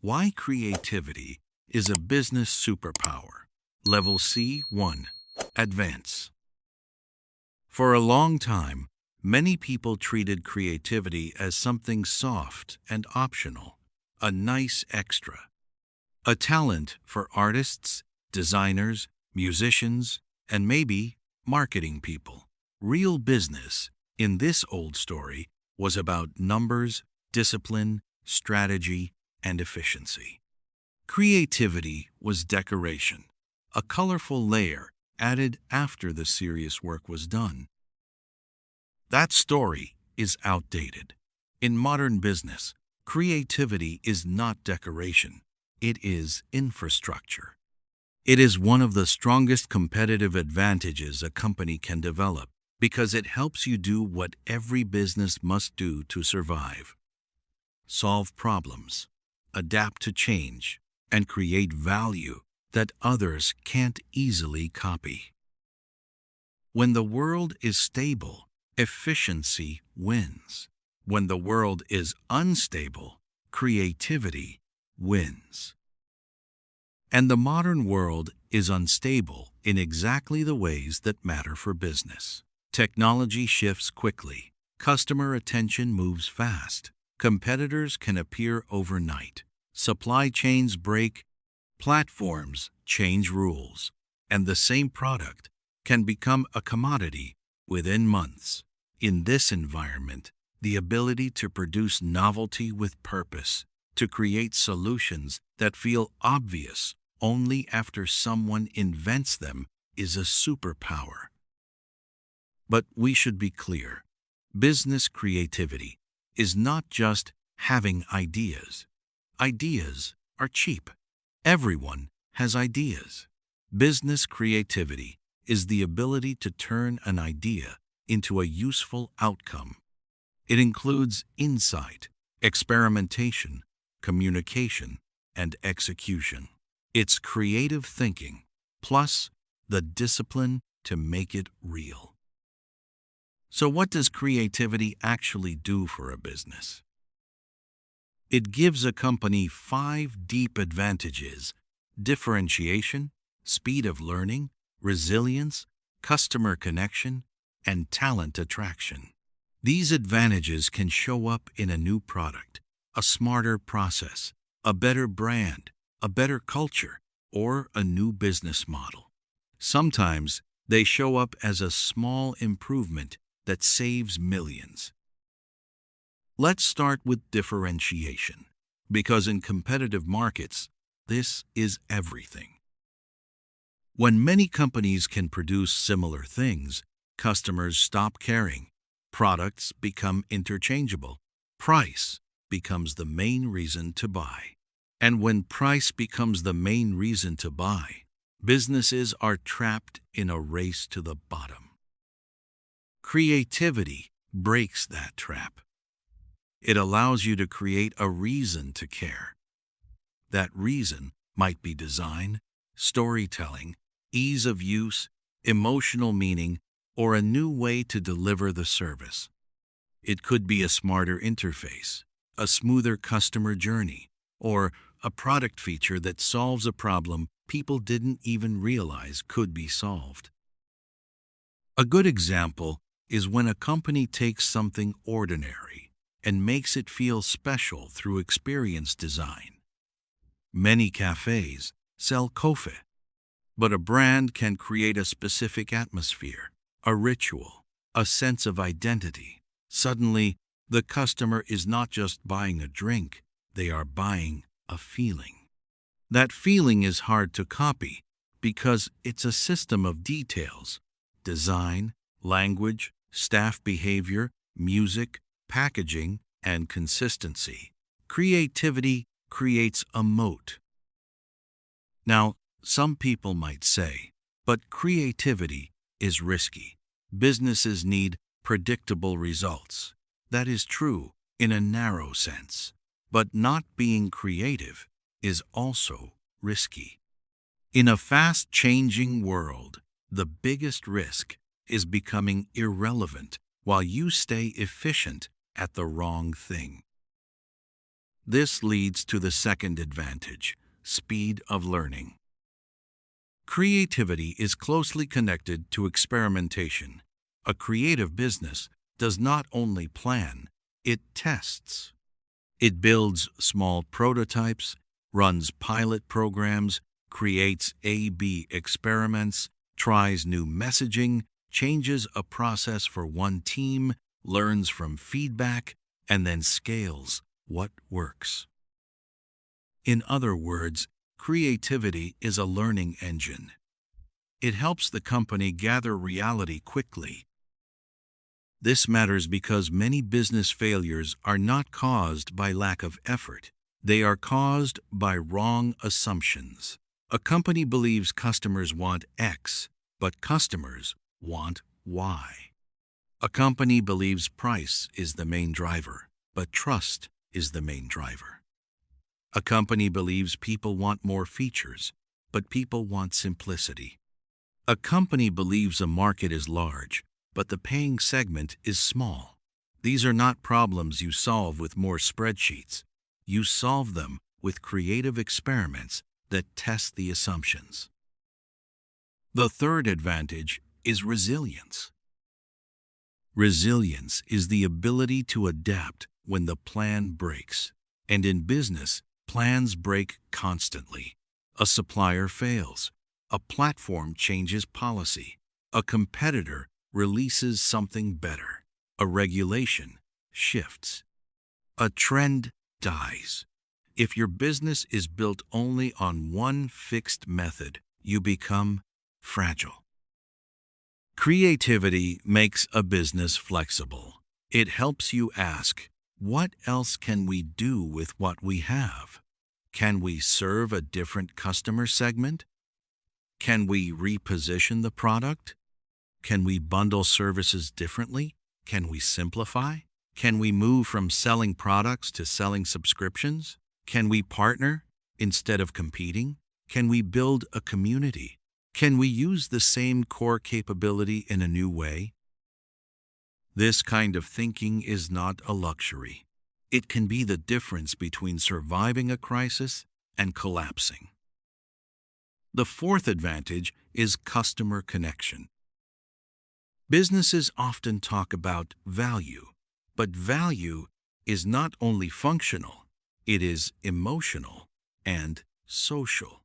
Why creativity is a business superpower. Level C1. Advance. For a long time, many people treated creativity as something soft and optional, a nice extra. A talent for artists, designers, musicians, and maybe marketing people. Real business, in this old story, was about numbers, discipline, strategy, and efficiency. Creativity was decoration, a colorful layer added after the serious work was done. That story is outdated. In modern business, creativity is not decoration, it is infrastructure. It is one of the strongest competitive advantages a company can develop because it helps you do what every business must do to survive. Solve problems, adapt to change, and create value that others can't easily copy. When the world is stable, efficiency wins. When the world is unstable, creativity wins. And the modern world is unstable in exactly the ways that matter for business. Technology shifts quickly. Customer attention moves fast. Competitors can appear overnight. Supply chains break. Platforms change rules. And the same product can become a commodity within months. In this environment, the ability to produce novelty with purpose, to create solutions that feel obvious only after someone invents them, is a superpower. But we should be clear. Business creativity is not just having ideas. Ideas are cheap. Everyone has ideas. Business creativity is the ability to turn an idea into a useful outcome. It includes insight, experimentation, communication, and execution. It's creative thinking, plus the discipline to make it real. So what does creativity actually do for a business? It gives a company 5 deep advantages: differentiation, speed of learning, resilience, customer connection, and talent attraction. These advantages can show up in a new product, a smarter process, a better brand, a better culture, or a new business model. Sometimes they show up as a small improvement that saves millions. Let's start with differentiation, because in competitive markets, this is everything. When many companies can produce similar things, customers stop caring. Products become interchangeable. Price becomes the main reason to buy. And when price becomes the main reason to buy, businesses are trapped in a race to the bottom. Creativity breaks that trap. It allows you to create a reason to care. That reason might be design, storytelling, ease of use, emotional meaning, or a new way to deliver the service. It could be a smarter interface, a smoother customer journey, or a product feature that solves a problem people didn't even realize could be solved. A good example is when a company takes something ordinary and makes it feel special through experience design. Many cafes sell coffee, but a brand can create a specific atmosphere, a ritual, a sense of identity. Suddenly, the customer is not just buying a drink, they are buying a feeling. That feeling is hard to copy because it's a system of details: design, language, staff behavior, music, packaging, and consistency. Creativity creates a moat. Now, some people might say, but creativity is risky. Businesses need predictable results. That is true in a narrow sense, but not being creative is also risky. In a fast-changing world, the biggest risk is becoming irrelevant while you stay efficient at the wrong thing. This leads to the second advantage, speed of learning. Creativity is closely connected to experimentation. A creative business does not only plan, it tests. It builds small prototypes, runs pilot programs, creates A/B experiments, tries new messaging, changes a process for one team, learns from feedback, and then scales what works. In other words, creativity is a learning engine. It helps the company gather reality quickly. This matters because many business failures are not caused by lack of effort. They are caused by wrong assumptions. A company believes customers want X, but customers want Y. A company believes price is the main driver, but trust is the main driver. A company believes people want more features, but people want simplicity. A company believes a market is large, but the paying segment is small. These are not problems you solve with more spreadsheets. You solve them with creative experiments that test the assumptions. The third advantage is resilience. Resilience is the ability to adapt when the plan breaks. And in business, plans break constantly. A supplier fails. A platform changes policy. A competitor releases something better. A regulation shifts. A trend dies. If your business is built only on one fixed method, you become fragile. Creativity makes a business flexible. It helps you ask, what else can we do with what we have? Can we serve a different customer segment? Can we reposition the product? Can we bundle services differently? Can we simplify? Can we move from selling products to selling subscriptions? Can we partner instead of competing? Can we build a community? Can we use the same core capability in a new way? This kind of thinking is not a luxury. It can be the difference between surviving a crisis and collapsing. The fourth advantage is customer connection. Businesses often talk about value, but value is not only functional, it is emotional and social.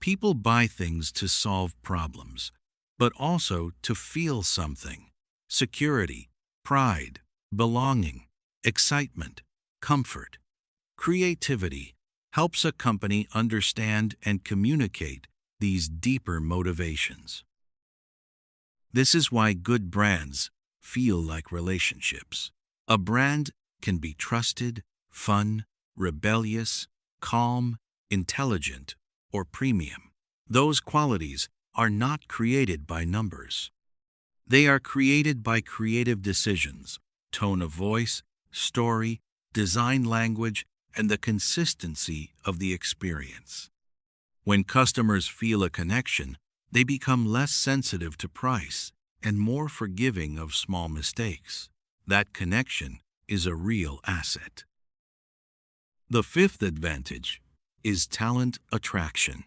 People buy things to solve problems, but also to feel something: security, pride, belonging, excitement, comfort. Creativity helps a company understand and communicate these deeper motivations. This is why good brands feel like relationships. A brand can be trusted, fun, rebellious, calm, intelligent, or premium. Those qualities are not created by numbers. They are created by creative decisions, tone of voice, story, design language, and the consistency of the experience. When customers feel a connection, they become less sensitive to price and more forgiving of small mistakes. That connection is a real asset. The fifth advantage is talent attraction.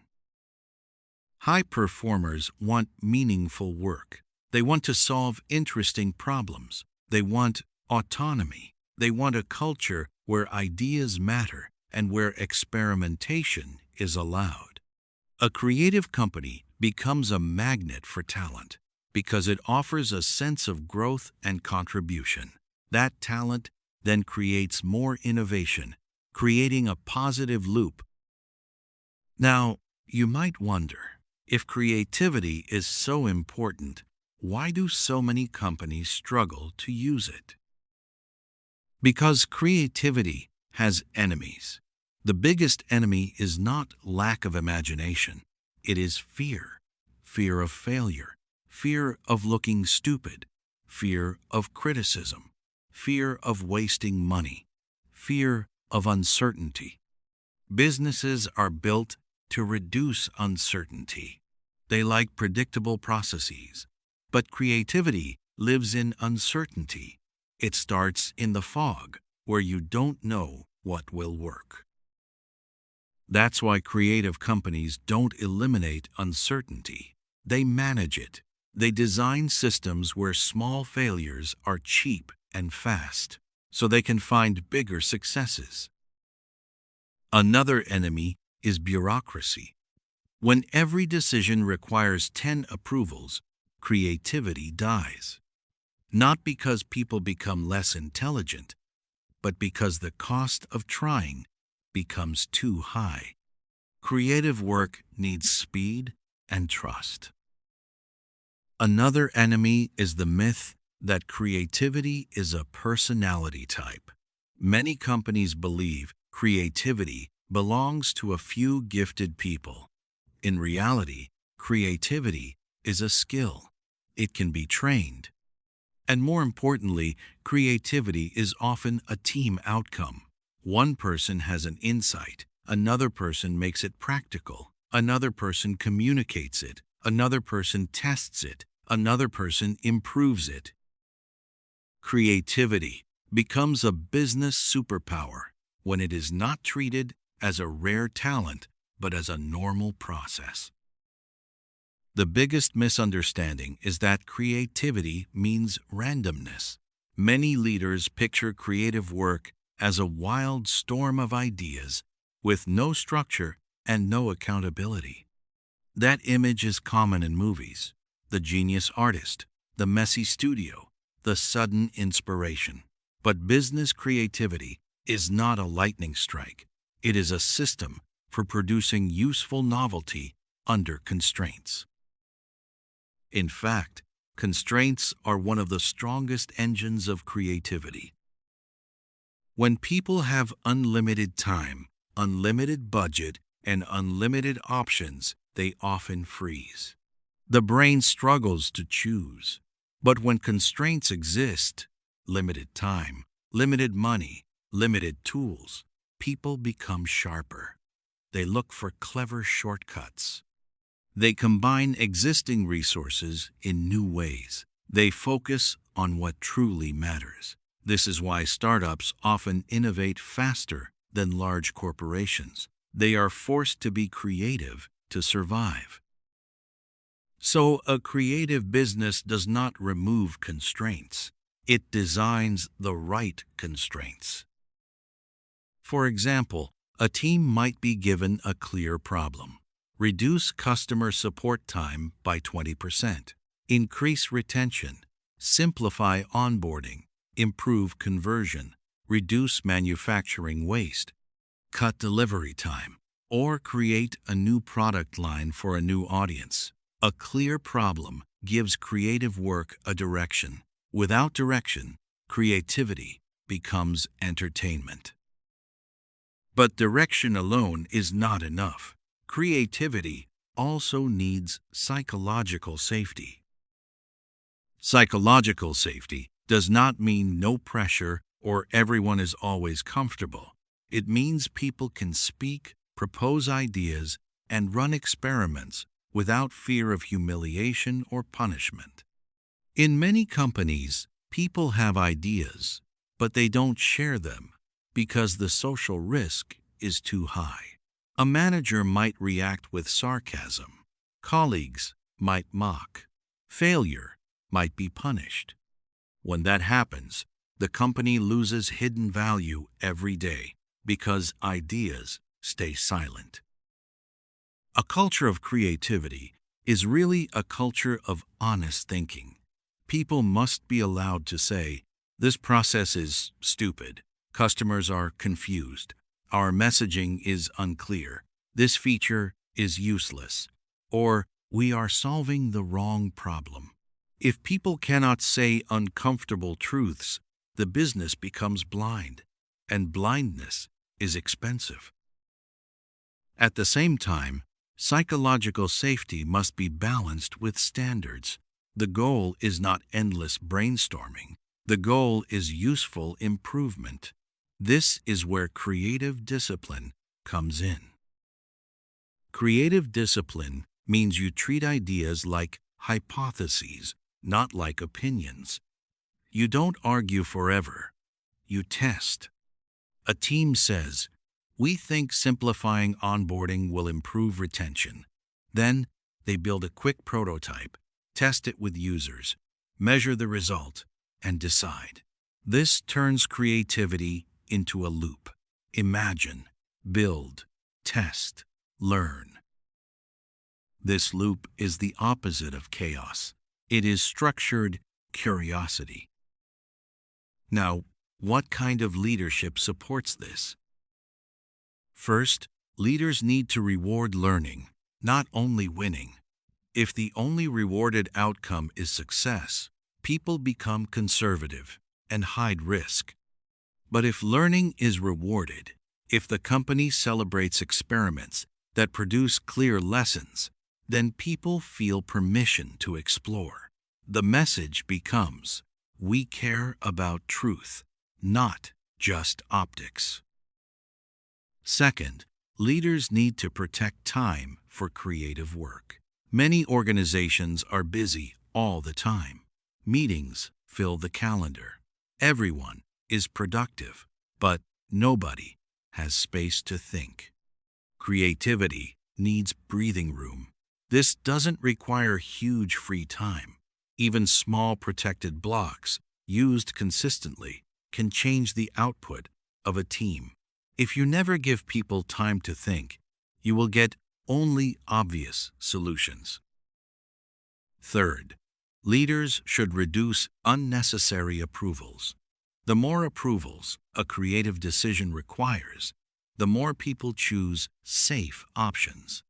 High performers want meaningful work. They want to solve interesting problems. They want autonomy. They want a culture where ideas matter and where experimentation is allowed. A creative company becomes a magnet for talent because it offers a sense of growth and contribution. That talent then creates more innovation, creating a positive loop. Now, you might wonder, if creativity is so important, why do so many companies struggle to use it? Because creativity has enemies. The biggest enemy is not lack of imagination. It is fear. Fear of failure. Fear of looking stupid. Fear of criticism. Fear of wasting money. Fear of uncertainty. Businesses are built to reduce uncertainty. They like predictable processes. But creativity lives in uncertainty. It starts in the fog, where you don't know what will work. That's why creative companies don't eliminate uncertainty. They manage it. They design systems where small failures are cheap and fast, so they can find bigger successes. Another enemy is bureaucracy. When every decision requires 10 approvals, creativity dies. Not because people become less intelligent, but because the cost of trying becomes too high. Creative work needs speed and trust. Another enemy is the myth that creativity is a personality type. Many companies believe creativity belongs to a few gifted people. In reality, creativity is a skill. It can be trained. And more importantly, creativity is often a team outcome. One person has an insight, another person makes it practical, another person communicates it, another person tests it, another person improves it. Creativity becomes a business superpower when it is not treated as a rare talent, but as a normal process. The biggest misunderstanding is that creativity means randomness. Many leaders picture creative work as a wild storm of ideas with no structure and no accountability. That image is common in movies: the genius artist, the messy studio, the sudden inspiration. But business creativity is not a lightning strike. It is a system for producing useful novelty under constraints. In fact, constraints are one of the strongest engines of creativity. When people have unlimited time, unlimited budget, and unlimited options, they often freeze. The brain struggles to choose. But when constraints exist, limited time, limited money, limited tools, people become sharper. They look for clever shortcuts. They combine existing resources in new ways. They focus on what truly matters. This is why startups often innovate faster than large corporations. They are forced to be creative to survive. So, a creative business does not remove constraints. It designs the right constraints. For example, a team might be given a clear problem. Reduce customer support time by 20%. Increase retention. Simplify onboarding. Improve conversion. Reduce manufacturing waste. Cut delivery time. Or create a new product line for a new audience. A clear problem gives creative work a direction. Without direction, creativity becomes entertainment. But direction alone is not enough. Creativity also needs psychological safety. Psychological safety does not mean no pressure or everyone is always comfortable. It means people can speak, propose ideas, and run experiments without fear of humiliation or punishment. In many companies, people have ideas, but they don't share them because the social risk is too high. A manager might react with sarcasm. Colleagues might mock. Failure might be punished. When that happens, the company loses hidden value every day because ideas stay silent. A culture of creativity is really a culture of honest thinking. People must be allowed to say, "This process is stupid. Customers are confused. Our messaging is unclear. This feature is useless." Or, "We are solving the wrong problem." If people cannot say uncomfortable truths, the business becomes blind, and blindness is expensive. At the same time, psychological safety must be balanced with standards. The goal is not endless brainstorming. The goal is useful improvement. This is where creative discipline comes in. Creative discipline means you treat ideas like hypotheses, not like opinions. You don't argue forever. You test. A team says, "We think simplifying onboarding will improve retention." Then they build a quick prototype, test it with users, measure the result, and decide. This turns creativity into a loop. Imagine, build, test, learn. This loop is the opposite of chaos. It is structured curiosity. Now, what kind of leadership supports this? First, leaders need to reward learning, not only winning. If the only rewarded outcome is success, people become conservative and hide risk. But if learning is rewarded, if the company celebrates experiments that produce clear lessons, then people feel permission to explore. The message becomes, we care about truth, not just optics. Second, leaders need to protect time for creative work. Many organizations are busy all the time. Meetings fill the calendar. Everyone is productive, but nobody has space to think. Creativity needs breathing room. This doesn't require huge free time. Even small protected blocks, used consistently, can change the output of a team. If you never give people time to think, you will get only obvious solutions. Third, leaders should reduce unnecessary approvals. The more approvals a creative decision requires, the more people choose safe options.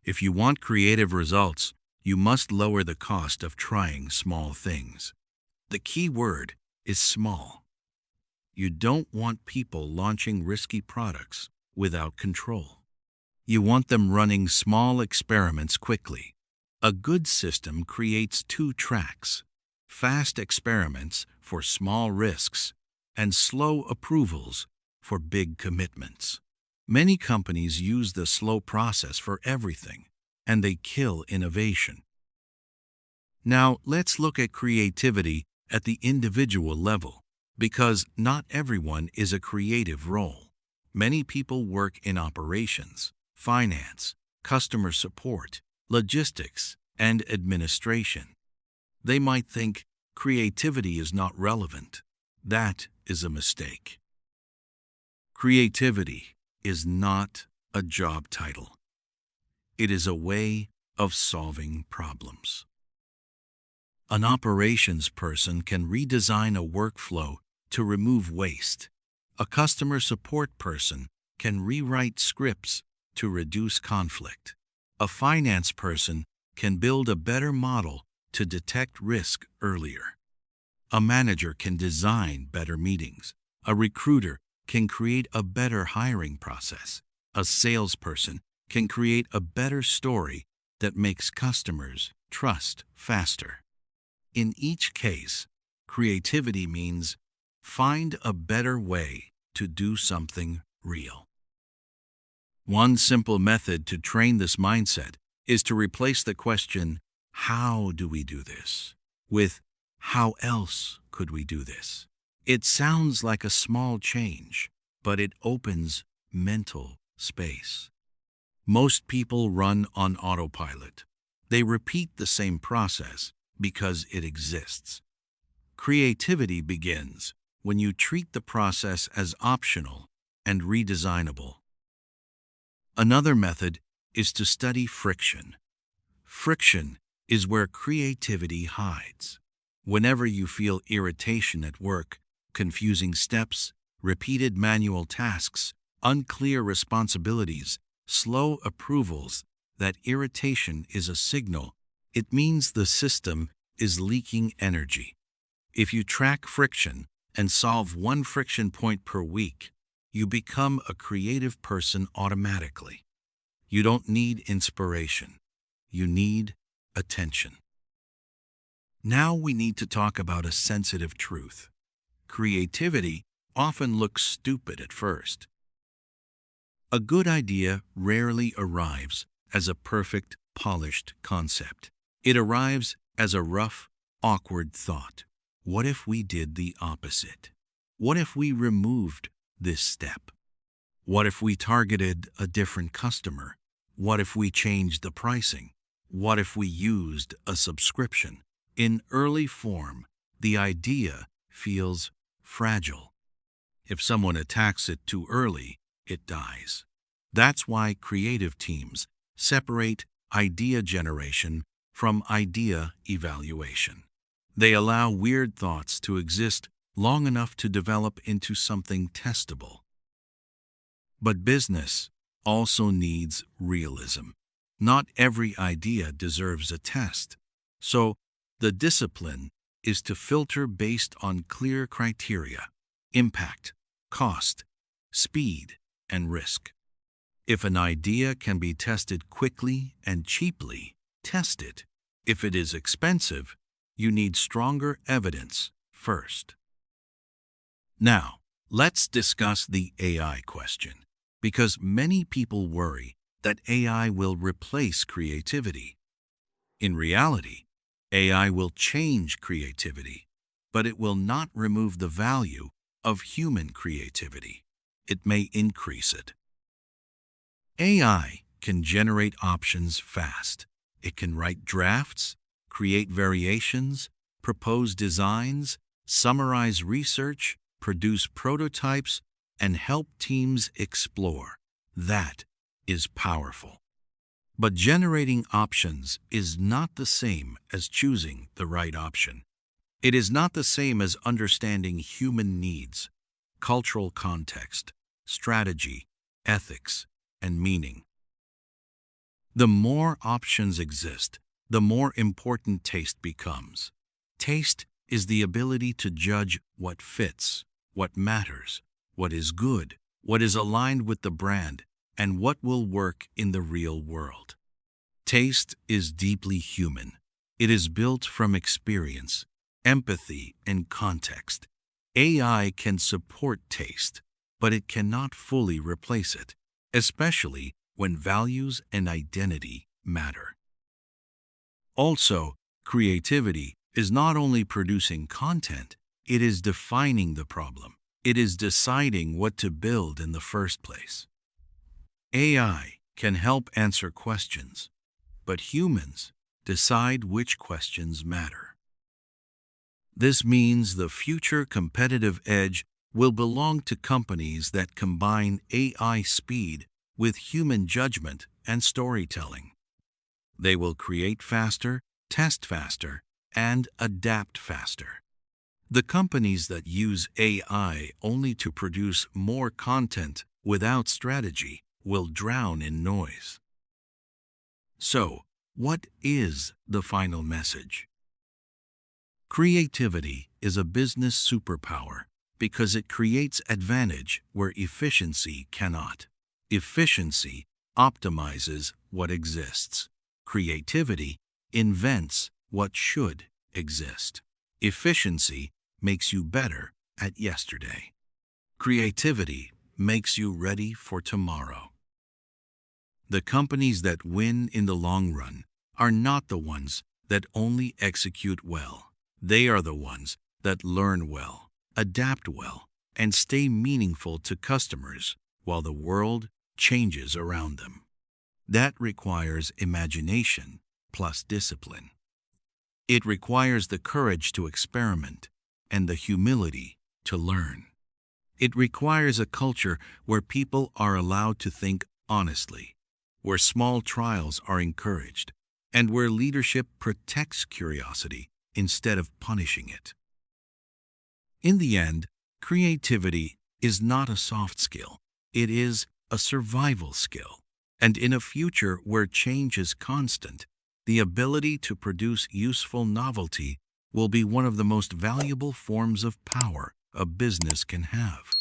If you want creative results, you must lower the cost of trying small things. The key word is small. You don't want people launching risky products without control. You want them running small experiments quickly. A good system creates two tracks: fast experiments for small risks and slow approvals for big commitments. Many companies use the slow process for everything, and they kill innovation. Now, let's look at creativity at the individual level, because not everyone is a creative role. Many people work in operations, finance, customer support, logistics, and administration. They might think creativity is not relevant. That is a mistake. Creativity is not a job title. It is a way of solving problems. An operations person can redesign a workflow to remove waste. A customer support person can rewrite scripts to reduce conflict. A finance person can build a better model to detect risk earlier. A manager can design better meetings. A recruiter can create a better hiring process. A salesperson can create a better story that makes customers trust faster. In each case, creativity means find a better way to do something real. One simple method to train this mindset is to replace the question, "How do we do this?" with, "How else could we do this?" It sounds like a small change, but it opens mental space. Most people run on autopilot. They repeat the same process because it exists. Creativity begins when you treat the process as optional and redesignable. Another method is to study friction. Friction is where creativity hides. Whenever you feel irritation at work, confusing steps, repeated manual tasks, unclear responsibilities, slow approvals, that irritation is a signal. It means the system is leaking energy. If you track friction and solve one friction point per week, you become a creative person automatically. You don't need inspiration. You need attention. Now we need to talk about a sensitive truth. Creativity often looks stupid at first. A good idea rarely arrives as a perfect, polished concept. It arrives as a rough, awkward thought. What if we did the opposite? What if we removed this step? What if we targeted a different customer? What if we changed the pricing? What if we used a subscription? In early form, the idea feels fragile. If someone attacks it too early, it dies. That's why creative teams separate idea generation from idea evaluation. They allow weird thoughts to exist long enough to develop into something testable. But business also needs realism. Not every idea deserves a test. So, the discipline is to filter based on clear criteria: impact, cost, speed, and risk. If an idea can be tested quickly and cheaply, test it. If it is expensive, you need stronger evidence first. Now, let's discuss the AI question, because many people worry that AI will replace creativity. In reality, AI will change creativity, but it will not remove the value of human creativity. It may increase it. AI can generate options fast. It can write drafts, create variations, propose designs, summarize research, produce prototypes, and help teams explore. That is powerful. But generating options is not the same as choosing the right option. It is not the same as understanding human needs, cultural context, strategy, ethics, and meaning. The more options exist, the more important taste becomes. Taste is the ability to judge what fits, what matters, what is good, what is aligned with the brand, and what will work in the real world. Taste is deeply human. It is built from experience, empathy, and context. AI can support taste, but it cannot fully replace it, especially when values and identity matter. Also, creativity is not only producing content, it is defining the problem. It is deciding what to build in the first place. AI can help answer questions, but humans decide which questions matter. This means the future competitive edge will belong to companies that combine AI speed with human judgment and storytelling. They will create faster, test faster, and adapt faster. The companies that use AI only to produce more content without strategy will drown in noise. So, what is the final message? Creativity is a business superpower because it creates advantage where efficiency cannot. Efficiency optimizes what exists. Creativity invents what should exist. Efficiency makes you better at yesterday. Creativity makes you ready for tomorrow. The companies that win in the long run are not the ones that only execute well. They are the ones that learn well, adapt well, and stay meaningful to customers while the world changes around them. That requires imagination plus discipline. It requires the courage to experiment and the humility to learn. It requires a culture where people are allowed to think honestly, where small trials are encouraged, and where leadership protects curiosity instead of punishing it. In the end, creativity is not a soft skill. It is a survival skill. And in a future where change is constant, the ability to produce useful novelty will be one of the most valuable forms of power a business can have.